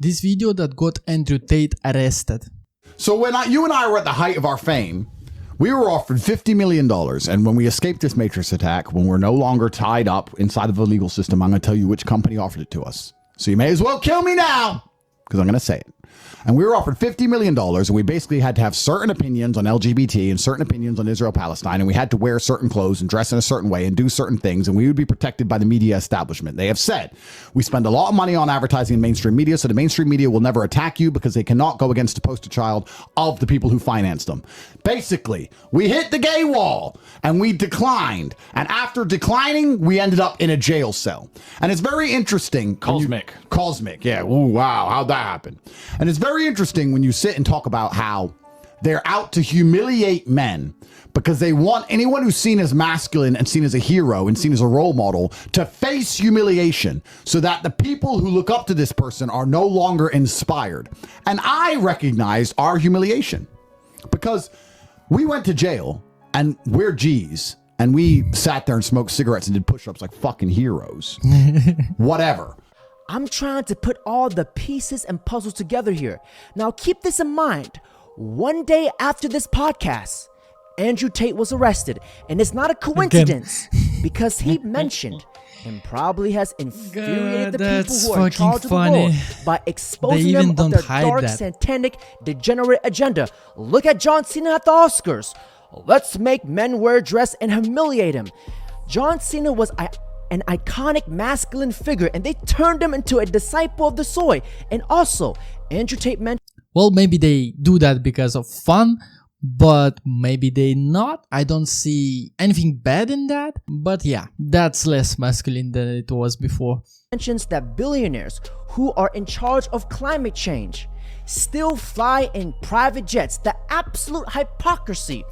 This video that got Adrew Tate arrested. So when you and I were at the height of our fame, we were offered $50 million. And when we escaped this Matrix attack, when we're no longer tied up inside of the legal system, I'm going to tell you which company offered it to us. So you may as well kill me now, because I'm going to say it. And we were offered $50 million, and we basically had to have certain opinions on LGBT and certain opinions on Israel-Palestine, and we had to wear certain clothes and dress in a certain way and do certain things, and we would be protected by the media establishment. They have said, we spend a lot of money on advertising in mainstream media, so the mainstream media will never attack you because they cannot go against the poster child of the people who financed them. Basically, we hit the gay wall, and we declined, and after declining, we ended up in a jail cell. And it's very interesting. Cosmic, yeah. Ooh, wow, how'd that happen? And it's very interesting when you sit and talk about how they're out to humiliate men because they want anyone who's seen as masculine and seen as a hero and seen as a role model to face humiliation so that the people who look up to this person are no longer inspired. And I recognized our humiliation because we went to jail and we're G's and we sat there and smoked cigarettes and did push-ups like fucking heroes. Whatever. I'm trying to put all the pieces and puzzles together here. Now keep this in mind. One day after this podcast, Adrew Tate was arrested. And it's not a coincidence because he mentioned and probably has infuriated the people who are in charge of the world by exposing them of their dark, satanic, degenerate agenda. Look at John Cena at the Oscars. Let's make men wear a dress and humiliate him. John Cena was an iconic masculine figure, and they turned him into a disciple of the soy. And also, Adrew Tate mentioned... Well, maybe they do that because of fun, but maybe they not. I don't see anything bad in that. But yeah, that's less masculine than it was before. Mentions that billionaires who are in charge of climate change still fly in private jets. The absolute hypocrisy.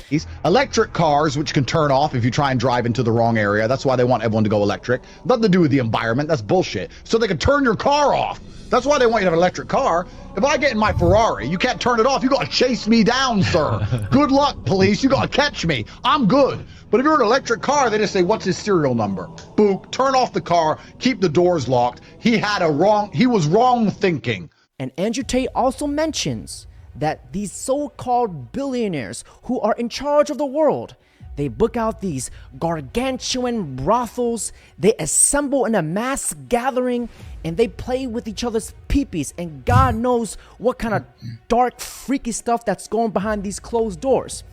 Electric cars, which can turn off if you try and drive into the wrong area. That's why they want everyone to go electric. Nothing to do with the environment. That's bullshit. So they can turn your car off. That's why they want you to have an electric car. If I get in my Ferrari, you can't turn it off. You got to chase me down, sir. Good luck, police. You got to catch me. I'm good. But if you're an electric car, they just say, what's his serial number? Boop, turn off the car, keep the doors locked. He was wrong thinking. And Adrew Tate also mentions that these so-called billionaires who are in charge of the world, they book out these gargantuan brothels, they assemble in a mass gathering, and they play with each other's peepees, and God knows what kind of dark, freaky stuff that's going behind these closed doors.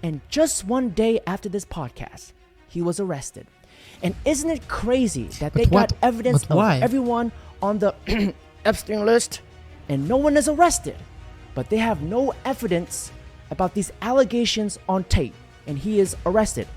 And just one day after this podcast, he was arrested. And isn't it crazy that they got evidence of everyone on the Epstein list, and no one is arrested, but they have no evidence about these allegations on Tate, and he is arrested?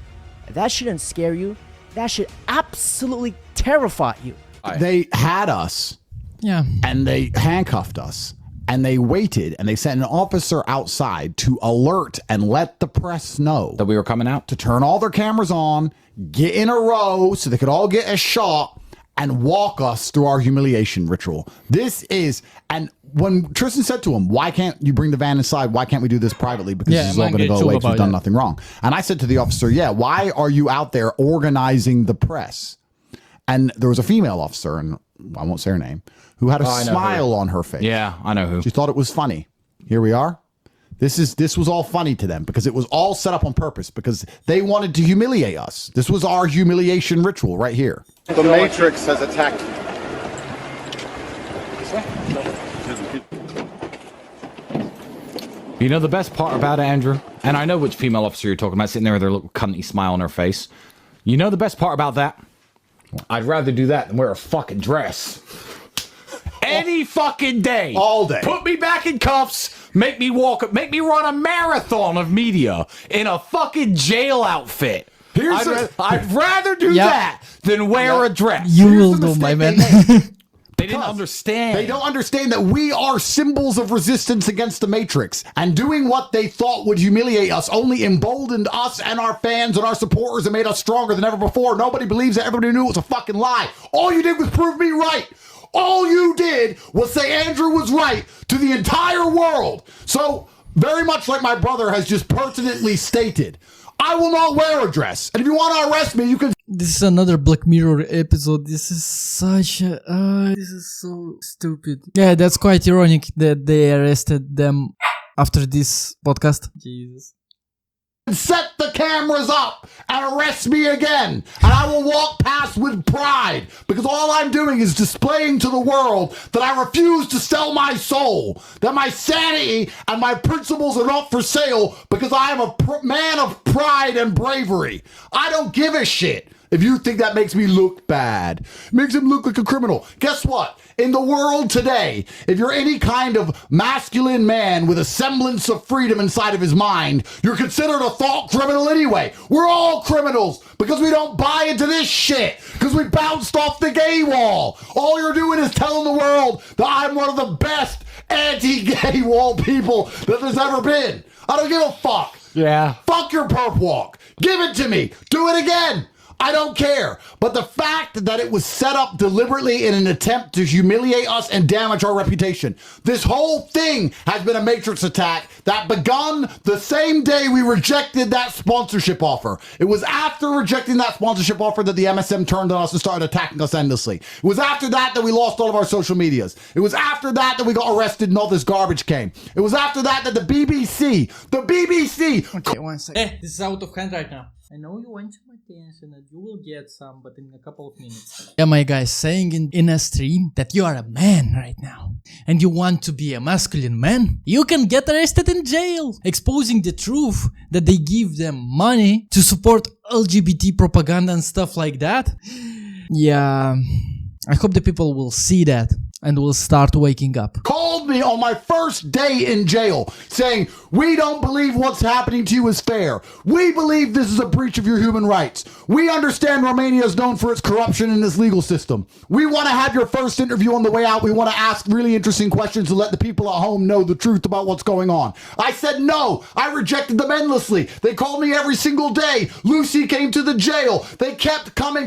That shouldn't scare you. That should absolutely terrify you. They had us, and they handcuffed us, and they waited, and they sent an officer outside to alert and let the press know that we were coming out, to turn all their cameras on, get in a row so they could all get a shot, and walk us through our humiliation ritual. This is, and when Tristan said to him, why can't you bring the van inside? Why can't we do this privately? Because this is all going to go away if you've done nothing wrong. And I said to the officer, why are you out there organizing the press? And there was a female officer, and I won't say her name, who had a smile on her face. Yeah, I know who. She thought it was funny. Here we are. This was all funny to them because it was all set up on purpose because they wanted to humiliate us. This was our humiliation ritual right here. The Matrix has attacked you. You know the best part about it, Andrew? And I know which female officer you're talking about, sitting there with her little cunty smile on her face. You know the best part about that? I'd rather do that than wear a fucking dress. Any fucking day. All day. Put me back in cuffs, make me run a marathon of media in a fucking jail outfit. I'd rather do that than wear a dress. You will do, my man. They didn't understand. They don't understand that we are symbols of resistance against the Matrix. And doing what they thought would humiliate us only emboldened us and our fans and our supporters and made us stronger than ever before. Nobody believes it. Everybody knew it was a fucking lie. All you did was prove me right. All you did was say Andrew was right to the entire world. So, very much like my brother has just pertinently stated, I will not wear a dress. And if you want to arrest me, you can... This is another Black Mirror episode. This is such a... this is so stupid. Yeah, that's quite ironic that they arrested them after this podcast. Jesus. Set the cameras up and arrest me again, and I will walk past with pride, because all I'm doing is displaying to the world that I refuse to sell my soul, that my sanity and my principles are not for sale, because I am a man of pride and bravery. I don't give a shit if you think that makes me look bad. It makes him look like a criminal. Guess what? In the world today, if you're any kind of masculine man with a semblance of freedom inside of his mind, you're considered a thought criminal anyway. We're all criminals because we don't buy into this shit, because we bounced off the gay wall. All you're doing is telling the world that I'm one of the best anti-gay wall people that there's ever been. I don't give a fuck. Yeah. Fuck your perp walk. Give it to me. Do it again. I don't care. But the fact that it was set up deliberately in an attempt to humiliate us and damage our reputation. This whole thing has been a matrix attack that begun the same day we rejected that sponsorship offer. It was after rejecting that sponsorship offer that the MSM turned on us and started attacking us endlessly. It was after that we lost all of our social medias. It was after that we got arrested and all this garbage came. It was after that the BBC... Okay, 1 second. This is out of hand right now. I know you want some attention and you will get some, but in a couple of minutes. Yeah, my guy, saying in a stream that you are a man right now and you want to be a masculine man, you can get arrested in jail, exposing the truth that they give them money to support LGBT propaganda and stuff like that. Yeah, I hope the people will see that and will start waking up. Called me on my first day in jail saying, we don't believe what's happening to you is fair. We believe this is a breach of your human rights. We understand Romania is known for its corruption in its legal system. We want to have your first interview on the way out. We want to ask really interesting questions to let the people at home know the truth about what's going on. I said no. I rejected them endlessly. They called me every single day. Lucy came to the jail. They kept coming,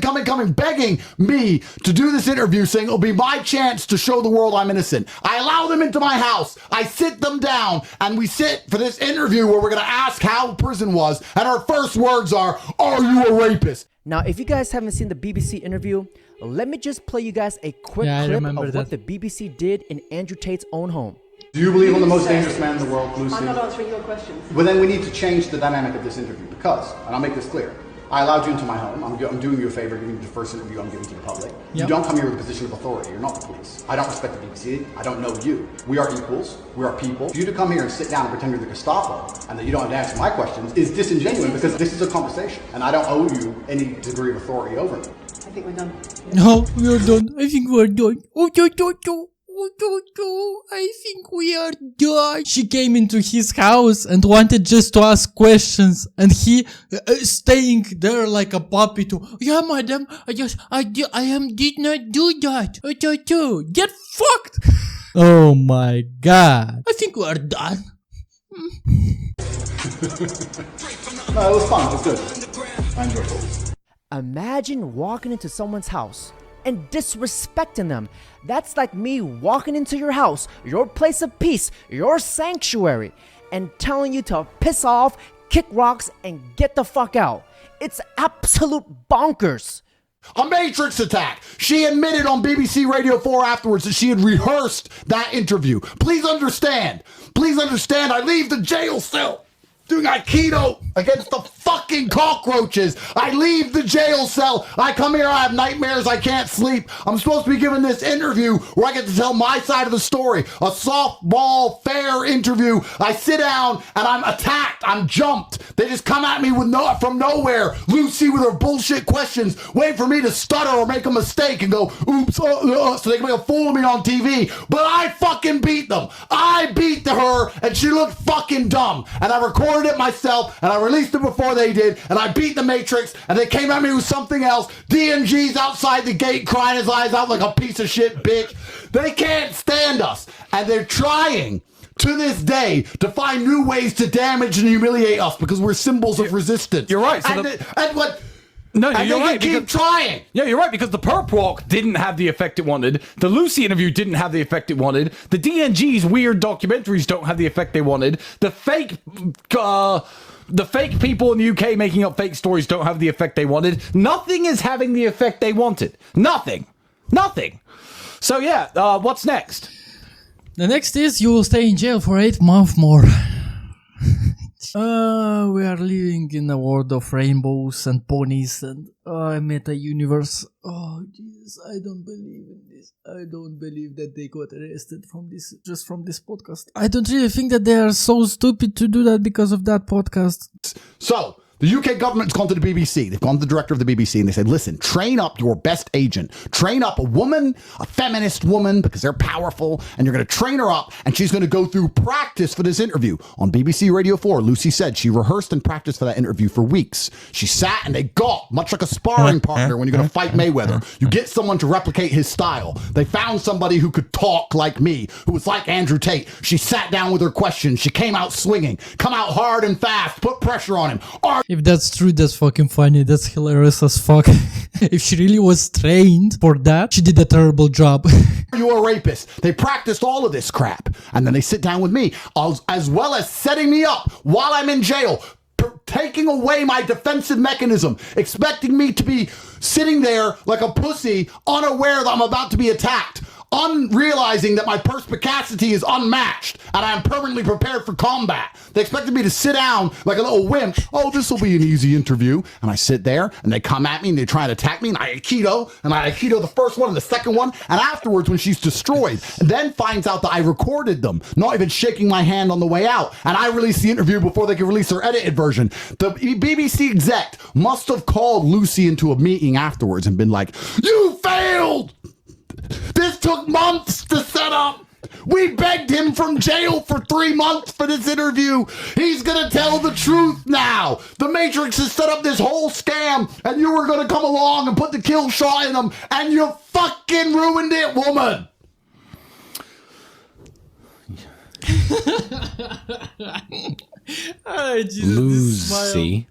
begging me to do this interview, saying it'll be my chance to show the world I'm innocent. I allow them into my house. I sit them down and we sit for this interview where we're going to ask how prison was. And our first words are you a rapist? Now, if you guys haven't seen the BBC interview, let me just play you guys a quick clip of what the BBC did in Adrew Tate's own home. Do you believe I'm the most dangerous man in the world, Lucy? I'm not answering your questions. Well, then we need to change the dynamic of this interview because, and I'll make this clear, I allowed you into my home. I'm doing you a favor, giving you the first interview I'm giving to the public. Yep. You don't come here with a position of authority. You're not the police. I don't respect the BBC. I don't know you. We are equals. We are people. For you to come here and sit down and pretend you're the Gestapo and that you don't have to answer my questions is disingenuous because this is a conversation and I don't owe you any degree of authority over me. I think we're done. No, we're done. I think we're done. I think we are done. She came into his house and wanted just to ask questions, and he staying there like a puppy to, yeah, madam, I did not do that. Get fucked. Oh my god. I think we are done. No, it was fun. It was good. I enjoyed it. Imagine walking into someone's house and disrespecting them. That's like me walking into your house, your place of peace, your sanctuary, and telling you to piss off, kick rocks, and get the fuck out. It's absolute bonkers. A matrix attack. She admitted on BBC Radio 4 afterwards that she had rehearsed that interview. Please understand, I leave the jail cell doing Aikido against the fucking cockroaches. I leave the jail cell. I come here, I have nightmares, I can't sleep. I'm supposed to be giving this interview where I get to tell my side of the story. A softball, fair interview. I sit down and I'm attacked. I'm jumped. They just come at me from nowhere. Lucy with her bullshit questions, waiting for me to stutter or make a mistake and go, oops, so they can make a fool of me on TV. But I fucking beat them. I beat her and she looked fucking dumb. And I recorded it myself and I released it before they did, and I beat the Matrix and they came at me with something else. DMG's outside the gate crying his eyes out like a piece of shit bitch. They can't stand us, and they're trying to this day to find new ways to damage and humiliate us because we're symbols of resistance. You're right. And what No, and you're they right. can keep trying. Yeah, you're right, because the perp walk didn't have the effect it wanted. The Lucy interview didn't have the effect it wanted. The DNG's weird documentaries don't have the effect they wanted. The fake people in the UK making up fake stories don't have the effect they wanted. Nothing is having the effect they wanted. Nothing. So yeah, what's next? The next is you will stay in jail for 8 months more. We are living in a world of rainbows and ponies and meta universe. Oh Jesus, I don't believe in this. I don't believe that they got arrested from this, just from this podcast. I don't really think that they are so stupid to do that because of that podcast. So, the UK government's gone to the BBC. They've gone to the director of the BBC and they said, listen, train up your best agent. Train up a woman, a feminist woman, because they're powerful, and you're going to train her up, and she's going to go through practice for this interview. On BBC Radio 4, Lucy said she rehearsed and practiced for that interview for weeks. She sat and they got, much like a sparring partner when you're going to fight Mayweather. You get someone to replicate his style. They found somebody who could talk like me, who was like Adrew Tate. She sat down with her questions. She came out swinging, come out hard and fast, put pressure on him. If that's true, that's fucking funny. That's hilarious as fuck. If she really was trained for that, she did a terrible job. You a rapist. They practiced all of this crap. And then they sit down with me, as well as setting me up while I'm in jail, taking away my defensive mechanism, expecting me to be sitting there like a pussy, unaware that I'm about to be attacked, unrealizing that my perspicacity is unmatched and I'm permanently prepared for combat. They expected me to sit down like a little wimp. Oh, this will be an easy interview. And I sit there and they come at me and they try and attack me and I Aikido the first one and the second one. And afterwards, when she's destroyed, and then finds out that I recorded them, not even shaking my hand on the way out. And I released the interview before they could release their edited version. The BBC exec must have called Lucy into a meeting afterwards and been like, you failed! This took months to set up. We begged him from jail for 3 months for this interview. He's gonna tell the truth now. The Matrix has set up this whole scam, and you were gonna come along and put the kill shot in him, and you fucking ruined it, woman. Oh, Jesus, Lucy.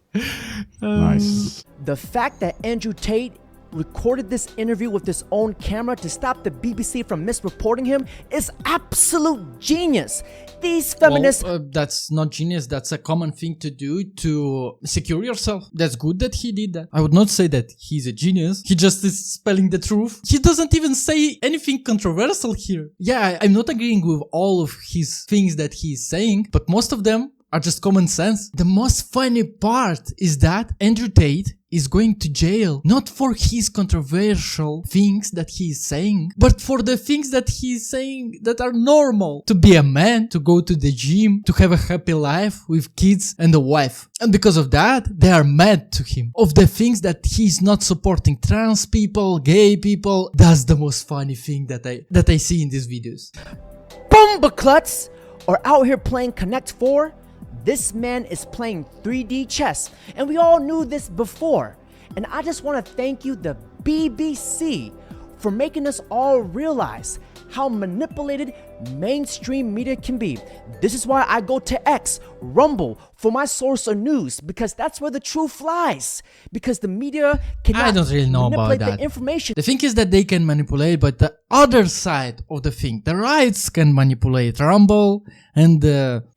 Nice. The fact that Adrew Tate recorded this interview with his own camera to stop the BBC from misreporting him is absolute genius. These feminists... that's not genius, that's a common thing to do to secure yourself. That's good that he did that. I would not say that he's a genius. He just is spelling the truth. He doesn't even say anything controversial here. Yeah, I'm not agreeing with all of his things that he's saying, but most of them are just common sense. The most funny part is that Adrew Tate is going to jail not for his controversial things that he is saying, but for the things that he is saying that are normal. To be a man, to go to the gym, to have a happy life with kids and a wife. And because of that, they are mad to him. Of the things that he's not supporting trans people, gay people. That's the most funny thing that I see in these videos. Bumbaclutz are out here playing Connect 4. This man is playing 3D chess, and we all knew this before. And I just want to thank you, the BBC, for making us all realize how manipulated mainstream media can be. This is why I go to X, Rumble, for my source of news, because that's where the truth lies. Because the media cannot I don't really know about manipulate that. the information. The thing is that they can manipulate, but the other side of the thing, the rights can manipulate Rumble and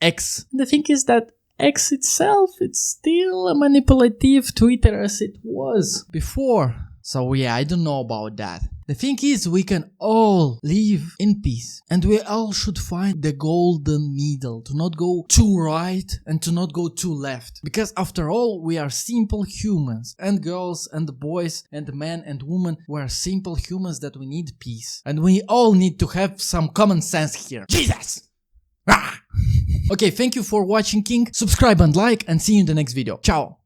X. The thing is that X itself, it's still a manipulative Twitter as it was before. So yeah, I don't know about that. The thing is, we can all live in peace, and we all should find the golden middle, to not go too right and to not go too left. Because after all, we are simple humans, and girls and boys and men and women, we are simple humans that we need peace. And we all need to have some common sense here. Jesus! Ah! Okay, thank you for watching, King. Subscribe and like, and see you in the next video. Ciao!